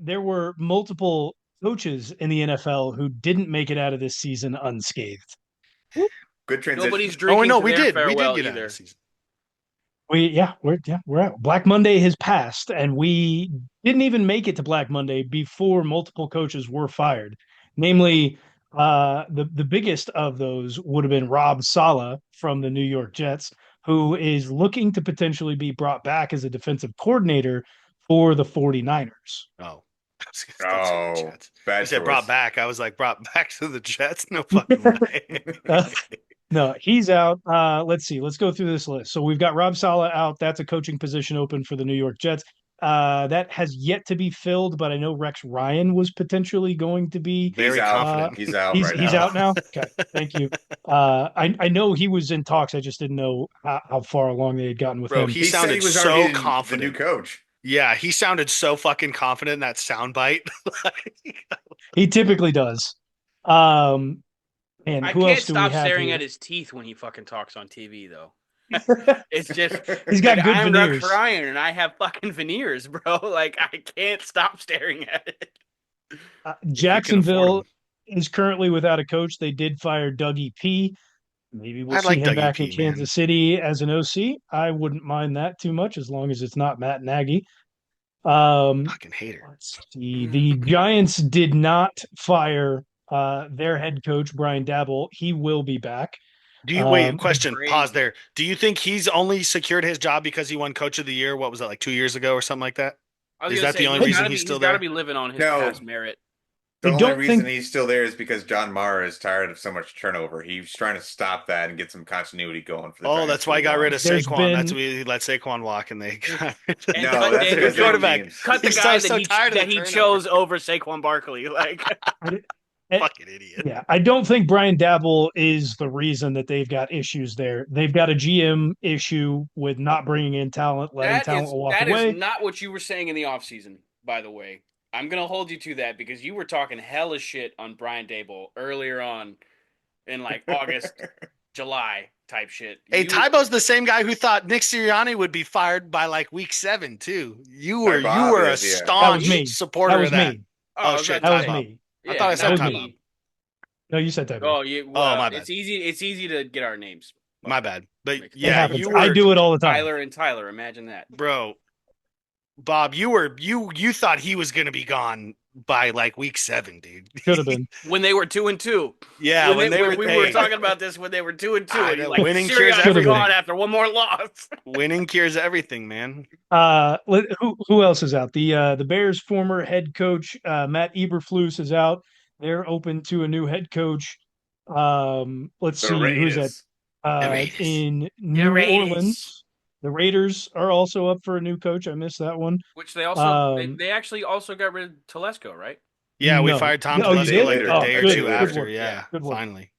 there were multiple coaches in the NFL who didn't make it out of this season unscathed. Good transition. Nobody's Oh drinking no, to we their did. We did farewell get out of the either. season. We're out. Black Monday has passed, and we didn't even make it to Black Monday before multiple coaches were fired. Namely, the biggest of those would have been Rob Saleh from the New York Jets, who is looking to potentially be brought back as a defensive coordinator for the 49ers. Oh. I was gonna say the Oh, Jets. You bad said brought choice. back. I was like, brought back to the Jets? No fucking way. Uh, no, he's out. Let's see. Let's go through this list. So we've got Rob Saleh out. That's a coaching position open for the New York Jets. That has yet to be filled, but I know Rex Ryan was potentially going to be. He's Very out. Uh, confident. He's out he's right he's now. No. out now. Okay, thank you. I know he was in talks. I just didn't know how far along they had gotten with Bro, him. he He said he sounded was so already the new confident. coach. Yeah, he sounded so fucking confident in that soundbite. Like, He typically does. Um, and I who else can't do we stop have staring at here? his teeth when he fucking talks on TV, though. It's just He's like got good I'm Rex veneers. Ryan and I have fucking veneers, bro. Like I can't stop staring at it. if you can afford Jacksonville him. is currently without a coach. They did fire Dougie P. Maybe we'll I see like him Dougie back in P, man. Kansas City as an OC. I wouldn't mind that too much as long as it's not Matt Nagy. Um, Fucking hater. let's see. The Giants did not fire their head coach, Brian Dabble. He will be back. Do you wait? The Question. Pause Crazy. there. Do you think he's only secured his job because he won Coach of the Year? What was that, like 2 years ago or something like that? I was Is gonna that say the only he's I, reason gotta he's be he's still gotta there? be living on his No, past merit. the I only don't reason think he's still there is because John Mara is tired of so much turnover. He's trying to stop that and get some continuity going for the Oh, Giants that's to why he move got rid on. of there's Saquon. That's been why he let Saquon walk, and they And, got and No, cut that's their and because of the quarterback. memes. cut the He's guy so tired of the that he turnover. chose over Saquon Barkley. Like I, I, Fucking idiot. yeah, I don't think Brian Dabble is the reason that they've got issues there. They've got a GM issue with not bringing in talent, letting talent walk that is away. not what you were saying in the offseason, by the way. I'm gonna hold you to that because you were talking hella shit on Brian Dable earlier on in like August, July type shit. Hey, You Tybo's the same guy who thought Nick Sirianni would be fired by like week 7 too. You My were you Bob were a is, yeah. That was staunch me. That supporter of was that. me. Oh, I Oh was about shit, That to was Ty say, Bob. me. I thought yeah, I That said not was Ty me. Bob. me. No, you said Tybo. Oh, you Oh, well, my bad. it's easy to get our names My fucked up. bad. But Makes It yeah, sense. happens. you I were, do it all the time. Tyler and Tyler, imagine that. bro. Bob, you thought he was gonna be gone by like week 7, dude. Should have been. When they were 2-2. Yeah, when they were When we were hey, talking about this when they were 2-2, I and you're know like winning cures Sirianni's Should have been. gone everything. after one more loss. Winning cures everything, man. Who else is out? The Bears' former head coach Matt Eberflus is out. They're open to a new head coach. Let's The see who's that. Raiders. The Raiders. In The New Raiders. Orleans, the Raiders are also up for a new coach. I missed that one. Which they also Um, they actually also got rid of Telesco, right? Yeah, we no. fired Tom Oh, you A day Telesco did? like a later. Oh, day or A day two good. Good later. after. work. Yeah. Yeah, Good work. finally.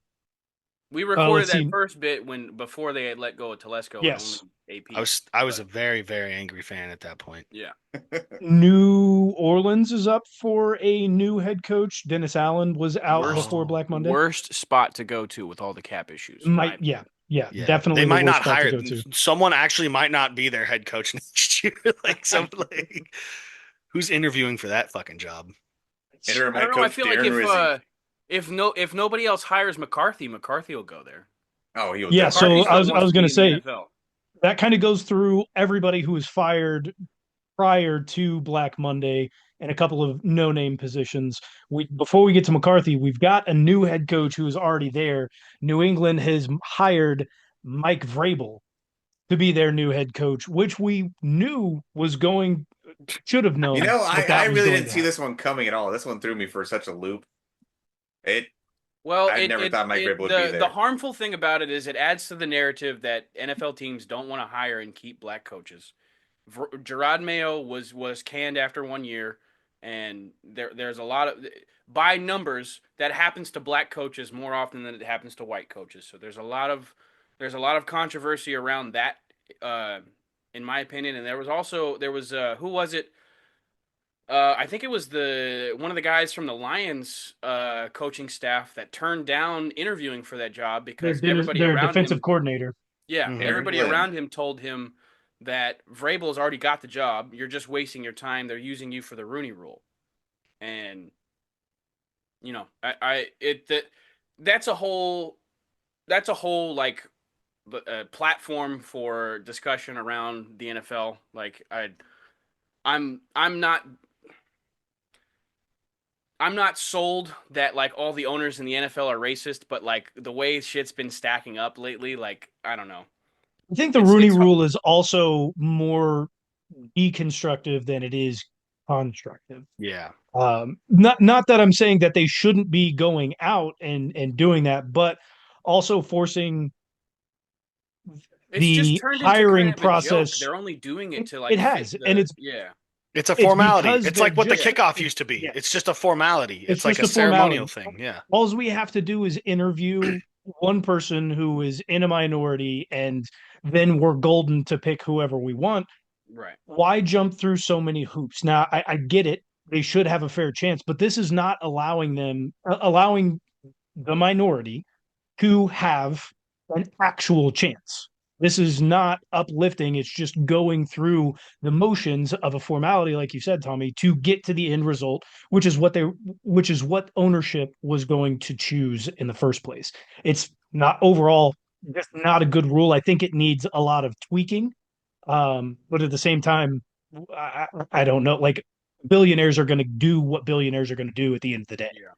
We recorded Let's that see. first bit before they had let go of Telesco and only Yes. I AP. was I was But a very, very angry fan at that point. yeah. New Orleans is up for a new head coach. Dennis Allen was out Worst before Oh, Black Monday. worst spot to go to with all the cap issues, in my Might, opinion. yeah, yeah. They definitely the might worst not spot to hire go to. someone actually might not be their head coach next year. Like some like who's interviewing for that fucking job? Interim I don't head know. I coach feel like Darren Rizzi. if nobody else hires McCarthy, McCarthy will go there. Oh, he will Yeah, definitely so McCarthy be I still was gone. I wants was to going be to in the say NFL. that kind of goes through everybody who was fired prior to Black Monday and a couple of no-name positions. We before we get to McCarthy, we've got a new head coach who is already there. New England has hired Mike Vrabel to be their new head coach, which we knew was going should have You known know, that I that was really going didn't to see happen. this one coming at all. This one threw me for such a loop. It, Well, I never thought Mike Vrabel would be the there. harmful thing about it is it adds to the narrative that NFL teams don't want to hire and keep black coaches. Gerard Mayo was canned after 1 year, and there's a lot of by numbers that happens to black coaches more often than it happens to white coaches. So there's a lot of controversy around that, uh, in my opinion. And there was who was it? I think it was the one of the guys from the Lions coaching staff that turned down interviewing for that job because everybody Their around defensive him, coordinator. yeah, Hmm. Aaron everybody Glenn. around him told him that Vrabel's already got the job. You're just wasting your time. They're using you for the Rooney Rule, and that's a whole like platform for discussion around the NFL. Like I'm I'm not I'm not sold that like all the owners in the NFL are racist, but like the way shit's been stacking up lately, like I don't know. I think the Rooney It's Rule is also more deconstructive than it is constructive. Yeah. Not that I'm saying that they shouldn't be going out and doing that, but also forcing it's just the turned into kind hiring of a joke. process. They're only doing it to It like fit has, and the yeah. It's a it's formality. because It's they're like what the just kickoff used to be. yeah, It's just a formality. it's It's like just a a ceremonial formality. thing. Yeah. All we have to do is interview one person who is in a minority, and then we're golden to pick whoever we want. Right. Why jump through so many hoops? Now, I get it. They should have a fair chance, but this is not allowing the minority to have an actual chance. This is not uplifting. It's just going through the motions of a formality, like you said, Tommy, to get to the end result, which is what ownership was going to choose in the first place. It's not overall just not a good rule. I think it needs a lot of tweaking. But at the same time, I don't know. Like billionaires are going to do what billionaires are going to do at the end of the day. Yeah.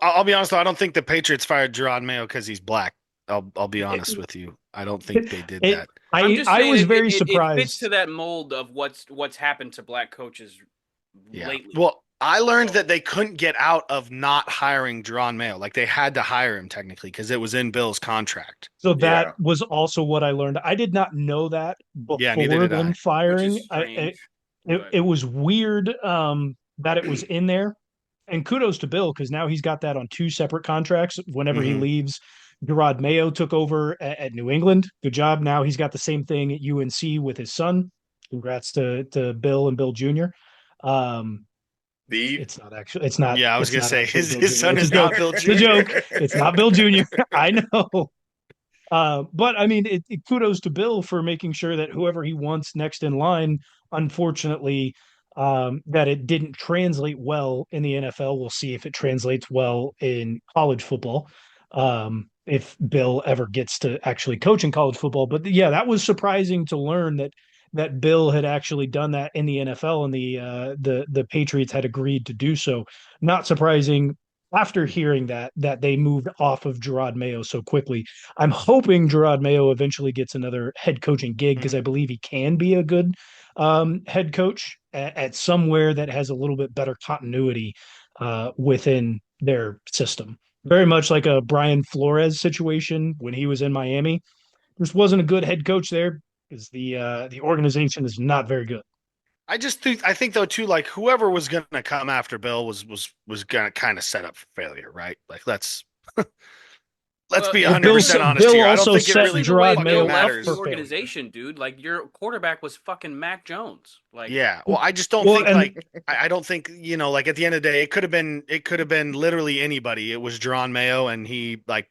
I'll be honest though, I don't think the Patriots fired Gerard Mayo because he's black. I'll be honest with you. I don't think they did It, that. I'm just I saying was very it fits to surprised. that mold of what's happened to black coaches Yeah. lately. Well, I learned So, that they couldn't get out of not hiring Gerard Mayo. Like they had to hire him technically because it was in Bill's contract. So that Yeah. was also what I learned. I did not know that Yeah, neither before did them I. which is firing. strange, It, but it was weird that it was in there. And kudos to Bill because now he's got that on two separate contracts. Whenever he Hmm. leaves, Gerard Mayo took over at New England. Good job. Now he's got the same thing at UNC with his son. Congrats to Bill and Bill Jr. Um, Steve. it's not actually it's not Yeah, I was it's gonna not say actually his Bill his Jr. son It's a is joke. not Bill It's a joke. Jr. It's not Bill Jr. I know. But I mean, kudos to Bill for making sure that whoever he wants next in line, unfortunately, that it didn't translate well in the NFL. We'll see if it translates well in college football. If Bill ever gets to actually coach in college football. But yeah, that was surprising to learn that Bill had actually done that in the NFL and the Patriots had agreed to do so. Not surprising after hearing that they moved off of Gerard Mayo so quickly. I'm hoping Gerard Mayo eventually gets another head coaching gig because I Mhm. believe he can be a good head coach at somewhere that has a little bit better continuity within their system. Very much like a Brian Flores situation when he was in Miami. Just wasn't a good head coach there because the organization is not very good. I think though too, like whoever was gonna come after Bill was gonna kind of set up for failure, right? Like let's well, be Well, 100% honest Bill here. I don't also think it set especially really the way Gerard Bill Mayo fucking up left the for matters. failure. organization, dude. Like your quarterback was fucking Mac Jones. Like Yeah. Well, I just don't Well, think and like I don't think, like at the end of the day, it could have been literally anybody. It was Jerron Mayo and he like,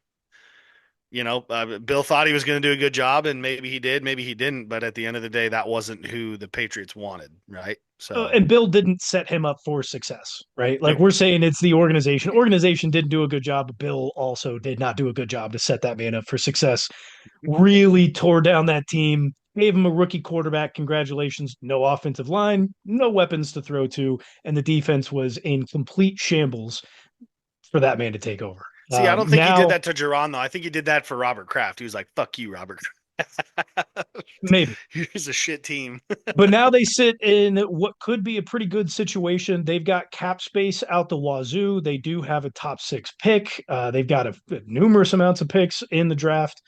Bill thought he was going to do a good job and maybe he did, maybe he didn't, but at the end of the day, that wasn't who the Patriots wanted, right? So, and Bill didn't set him up for success, right? Like nope. we're saying it's the organization. Organization didn't do a good job, but Bill also did not do a good job to set that man up for success. Really tore down that team, gave him a rookie quarterback. Congratulations. No offensive line, no weapons to throw to, and the defense was in complete shambles for that man to take over. See, I don't think he did Now, that to Jerron though. I think he did that for Robert Kraft. He was like, "Fuck you, Robert. maybe. Here's a shit team." But now they sit in what could be a pretty good situation. They've got cap space out the wazoo. They do have a top six pick. They've got numerous amounts of picks in the draft.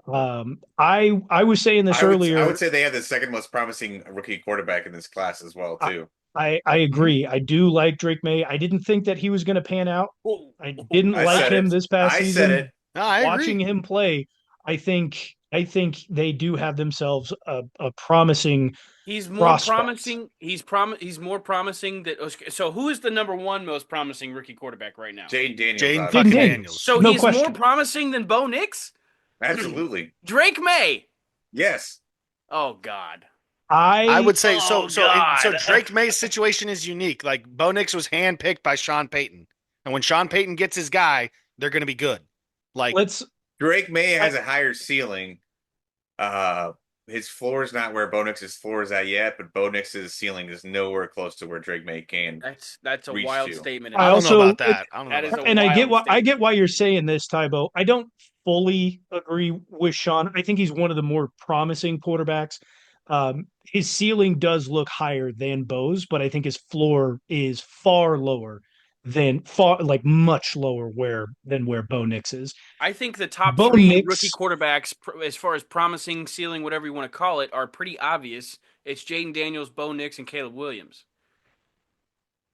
I was saying this I would earlier. say they have the second most promising rookie quarterback in this class as well I, too. I Mhm. agree. I do like Drake May. I didn't think that he was going to pan out. I didn't I like said him it. this past I said season. it. No, I Watching agree. him play, I think they do have themselves a promising he's more prospect. promising. He's more promising that. So who is the number one most promising rookie quarterback right now? Jaden Daniels, Jaden Jaden fucking obviously. Daniels, Daniels. So no he's more question. promising than Bo Nix? Absolutely. Drake May. Yes. Oh God. I I would say so. Oh So God. Drake May's situation is unique. Like Bo Nix was handpicked by Sean Payton, and when Sean Payton gets his guy, they're going to be good. Like let's Drake May I, has a higher ceiling. Uh, his floor is not where Bo Nix's floor is at yet, but Bo Nix's ceiling is nowhere close to where Drake May can That's a reach wild to. statement in I I don't know itself. also about that. I don't know That is about a and that. wild I get statement. why you're saying this, Tybo. I don't fully agree with Sean. I think he's one of the more promising quarterbacks. His ceiling does look higher than Bo's, but I think his floor is far lower than far like much lower where Bo Nix is. I think the top Bo three rookie Nix, quarterbacks, as far as promising, ceiling, whatever you want to call it, are pretty obvious. It's Jaden Daniels, Bo Nix, and Caleb Williams.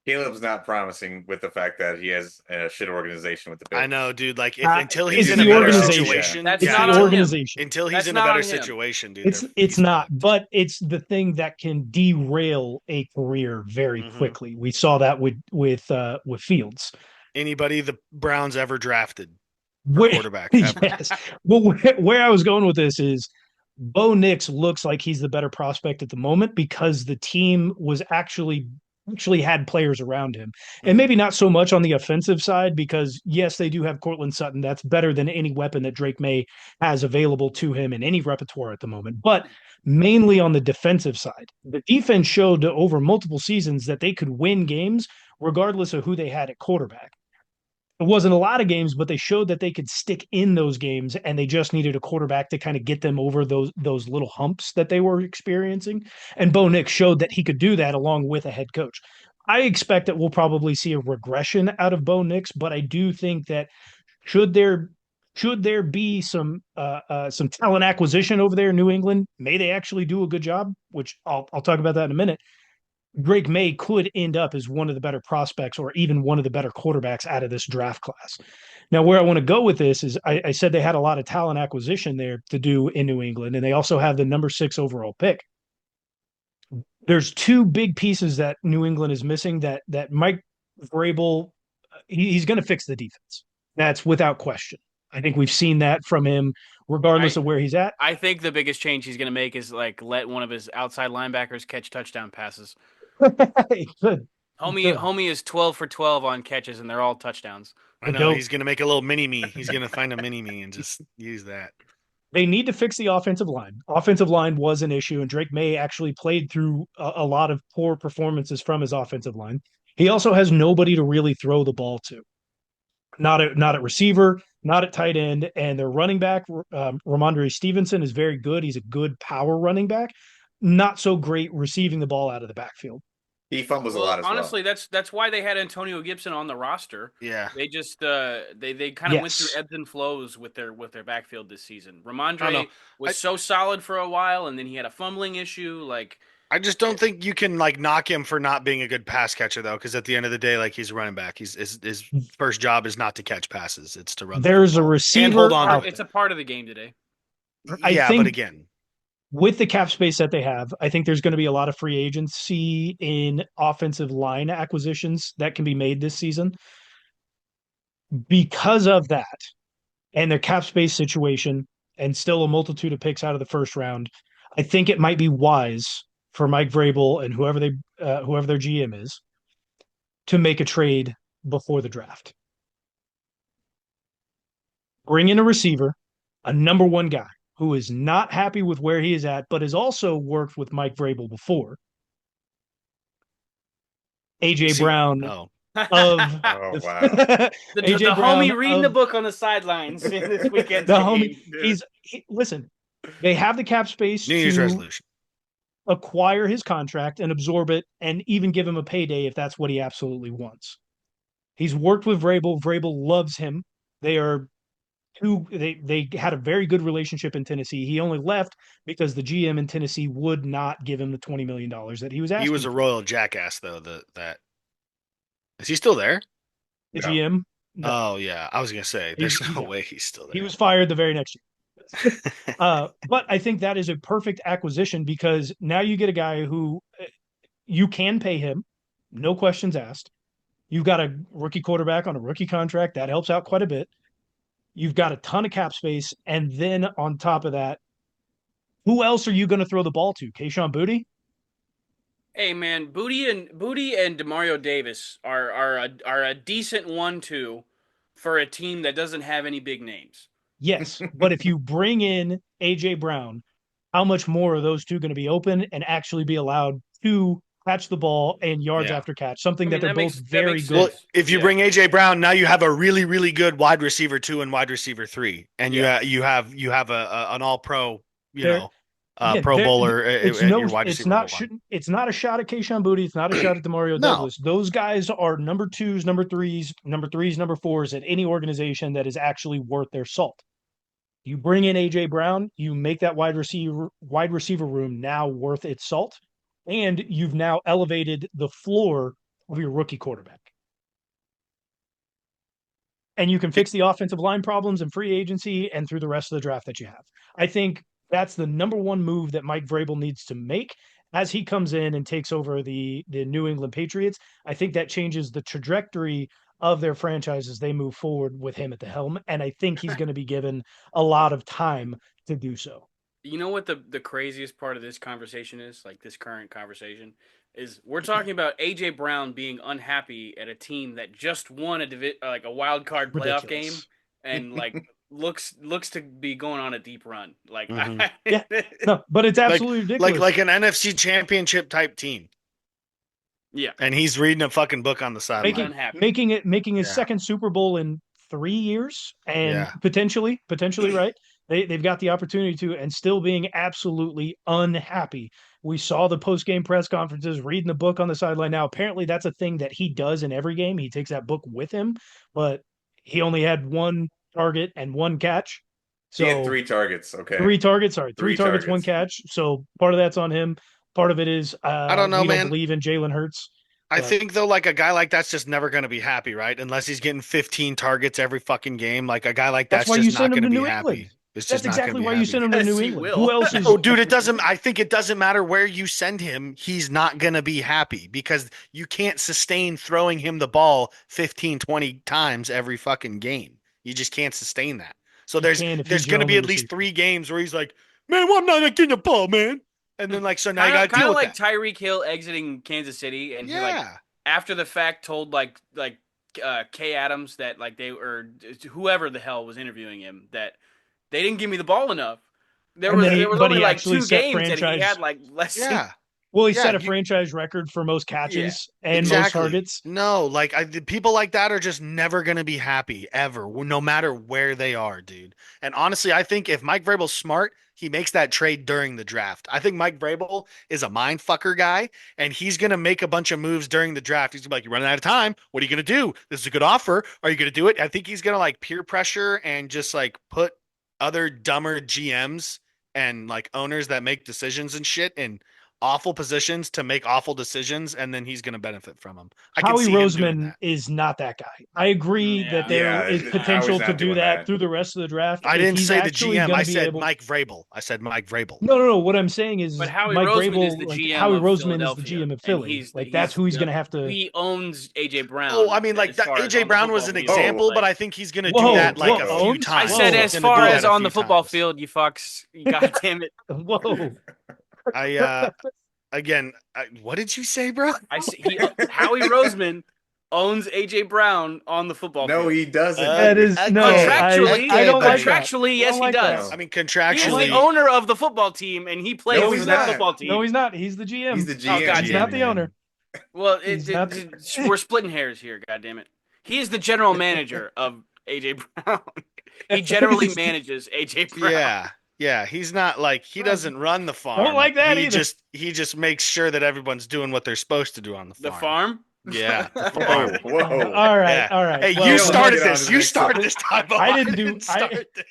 Caleb's not promising with the fact that he has a shit organization with the I Bills. know, dude. Like if until If he he's it's was in a a the better better OC, organization. yeah. situation, That's It's yeah, the not on him. organization. until he's That's in a not better on him. situation, dude, It's he's not, fucked. but it's the thing that can derail a career very Hmm. quickly. We saw that with Fields. Anybody the Browns ever drafted for Where, quarterback ever? yes. Well, where I was going with this is Bo Nix looks like he's the better prospect at the moment because the team was actually had players around him. And Hmm. maybe not so much on the offensive side because yes, they do have Cortland Sutton. That's better than any weapon that Drake May has available to him in any repertoire at the moment. But mainly on the defensive side. The defense showed over multiple seasons that they could win games regardless of who they had at quarterback. It wasn't a lot of games, but they showed that they could stick in those games, and they just needed a quarterback to kind of get them over those little humps that they were experiencing. And Bo Nix showed that he could do that along with a head coach. I expect that we'll probably see a regression out of Bo Nix, but I do think that should there should there be some talent acquisition over there in New England, may they actually do a good job, which I'll talk about that in a minute. Drake May could end up as one of the better prospects or even one of the better quarterbacks out of this draft class. Now, where I want to go with this is I said they had a lot of talent acquisition there to do in New England, and they also have the number 6 overall pick. There's two big pieces that New England is missing that Mike Vrabel, he's going to fix the defense. That's without question. I think we've seen that from him, regardless I of where he's at. I think the biggest change he's going to make is like let one of his outside linebackers catch touchdown passes. He could. He could. Homie is 12 for 12 on catches, and they're all touchdowns. I The know dope. he's gonna make a little mini me. He's gonna find a mini me and just use that. They need to fix the offensive line. Offensive line was an issue, and Drake May actually played through a lot of poor performances from his offensive line. He also has nobody to really throw the ball to. Not at receiver, not at tight end, and their running back, Ramondre Stevenson, is very good. He's a good power running back, not so great receiving the ball out of the backfield. He fumbles a Well, lot as well. honestly, that's why they had Antonio Gibson on the roster. Yeah, They just they kind of went through Yes, ebbs and flows with their backfield this season. I don't know. Ramondre I was so solid for a while, and then he had a fumbling issue. Like I just don't think you can like knock him for not being a good pass catcher though, because at the end of the day, like he's a running back. His first job is not to catch passes; it's to run the there's a football and hold receiver on to out it. it's a part of the game today. I Yeah, but think again, with the cap space that they have, I think there's going to be a lot of free agency in offensive line acquisitions that can be made this season. Because of that and their cap space situation and still a multitude of picks out of the first round, I think it might be wise for Mike Vrabel and whoever their GM is to make a trade before the draft. Bring in a receiver, a number one guy who is not happy with where he is at, but has also worked with Mike Vrabel before. AJ see, Brown oh, of the, Oh wow. the the AJ Brown homie reading the of book on the sidelines in this weekend's the homie. game. Listen. They have the cap space New Year's to resolution. acquire his contract and absorb it, and even give him a payday if that's what he absolutely wants. He's worked with Vrabel. Vrabel loves him. They are they had a very good relationship in Tennessee. He only left because the GM in Tennessee would not give him the $20 million that he was He was asking a for. royal jackass though. That is he still there? The No. GM, no, Oh yeah, I was gonna say there's no no, way he's still he there. was fired the very next year. But I think that is a perfect acquisition because now you get a guy who you can pay him, no questions asked. You've got a rookie quarterback on a rookie contract. That helps out quite a bit. You've got a ton of cap space. And then on top of that, Who else are you going to throw the ball to? Kayshon Boutte? Hey man, Booty and Demario Davis are a decent 1-2 for a team that doesn't have any big names. Yes, but if you bring in AJ Brown, how much more are those two going to be open and actually be allowed to catch the ball and yards Yeah. after catch? Something I that mean, they're that both makes very sense. good Well, at. if you Yeah. bring AJ Brown, now you have a really, really good wide receiver 2 and wide receiver 3, and Yeah. you have an all pro, There again, Pro bowler it's at no, your wide it's receiver not, one. it's not a shot at Kayshon Boutte. It's not a shot at Demario No, Douglas. Those guys are number twos, number threes, number fours at any organization that is actually worth their salt. You bring in AJ Brown, you make that wide receiver room now worth its salt, and you've now elevated the floor of your rookie quarterback. And you can fix the offensive line problems in free agency and through the rest of the draft that you have. I think that's the number one move that Mike Vrabel needs to make as he comes in and takes over the New England Patriots. I think that changes the trajectory of their franchise as they move forward with him at the helm. And I think he's going to be given a lot of time to do so. You know what the craziest part of this conversation is? Like this current conversation is we're talking about AJ Brown being unhappy at a team that just won like a wild card playoff game Ridiculous. and like looks to be going on a deep run. Like Mhm. Yeah. No, but it's absolutely ridiculous. like an NFC championship type team, yeah. and he's reading a fucking book on the He's sideline. unhappy. Making his Yeah. second Super Bowl in 3 years and Yeah. potentially right. They've got the opportunity to, and still being absolutely unhappy. We saw the post game press conferences, reading the book on the sideline. Now, apparently, that's a thing that he does in every game. He takes that book with him, but he only had one target and one catch. He had So 3 targets. Okay. three targets. Sorry, three Three targets, one targets. catch. So part of that's on him. Part of it is I don't know, we don't man. believe in Jalen Hurts. I But think though, like a guy like that's just never going to be happy, right? Unless he's getting 15 targets every fucking game. Like a guy like that's that's why you just not send him going to to be New England. happy. It's just That's not going to exactly be why you send him happy. to New Yes, he England. will. Who else is Oh, dude, it doesn't. I think it doesn't matter where you send him. He's not going to be happy because you can't sustain throwing him the ball 15, 20 times every fucking game. You just can't sustain that. So you can if there's he's your going to be only at least receiver? 3 games where he's like, man, well, I'm not getting the ball, man. And then like, so now you got to Kind deal of with like that. Tyreek Hill exiting Kansas City, and he like Yeah. after the fact told Kay Adams that like they or whoever the hell was interviewing him that they didn't give me the ball enough. And then There was but only he like actually two set games and he franchise. had like less. Yeah. Well, he Yeah. set a franchise record for most Yeah, catches and most Exactly. targets. No, like the people like that are just never going to be happy ever, no matter where they are, dude. And honestly, I think if Mike Vrabel's smart, he makes that trade during the draft. I think Mike Vrabel is a mind fucker guy, and he's going to make a bunch of moves during the draft. He's going to be like, "You're running out of time. What are you going to do? This is a good offer. Are you going to do it?" I think he's going to like peer pressure and just like put other dumber GMs and like owners that make decisions and shit in awful positions to make awful decisions, and then he's going to benefit from them. I can Howie see him doing Roseman that. is not that guy. I agree that yeah, there Yeah, is Howie's potential to not do doing that that. through the rest of the draft I if didn't he's say the actually GM. going I to be said able. Mike Vrabel. I said Mike Vrabel. No. What I'm saying is but Howie Mike Roseman is Vrabel, the like GM Howie of Roseman is the Philadelphia, GM of and Philly. Like that's who he's going to have to. he owns AJ Oh, I Brown mean, like as that. far as AJ on the Brown was football an field. example, but Like I think he's going to do Whoa, that like whoa, a few owns? I times. said, Whoa, as He's gonna do far that as a on few the football times. field, you fucks. God damn it! whoa. I again, what did you say, bro? Howie Roseman owns AJ Brown on the football No, field. he doesn't. That is no. Okay, I Contractually, don't like okay. that. contractually, I yes, don't he like that. does. No. I mean, He is the contractually, owner of the football team, and he plays No, for he's that not. football team. No, he's not. He's the GM. He's the Oh, GM. God He's damn not it. the owner. Well, He's not. we're splitting hairs here. God damn it. He is the general manager of AJ Brown. He generally manages AJ Brown. yeah, yeah. He's not like he doesn't run the farm. like that he either. just makes sure that everyone's doing what they're supposed to do on the The farm. farm? Yeah, the Whoa, farm. whoa. All right, Yeah. all right. Hey, Well, you Gil, started get on this. to the You next started one. this time. I didn't do. start this.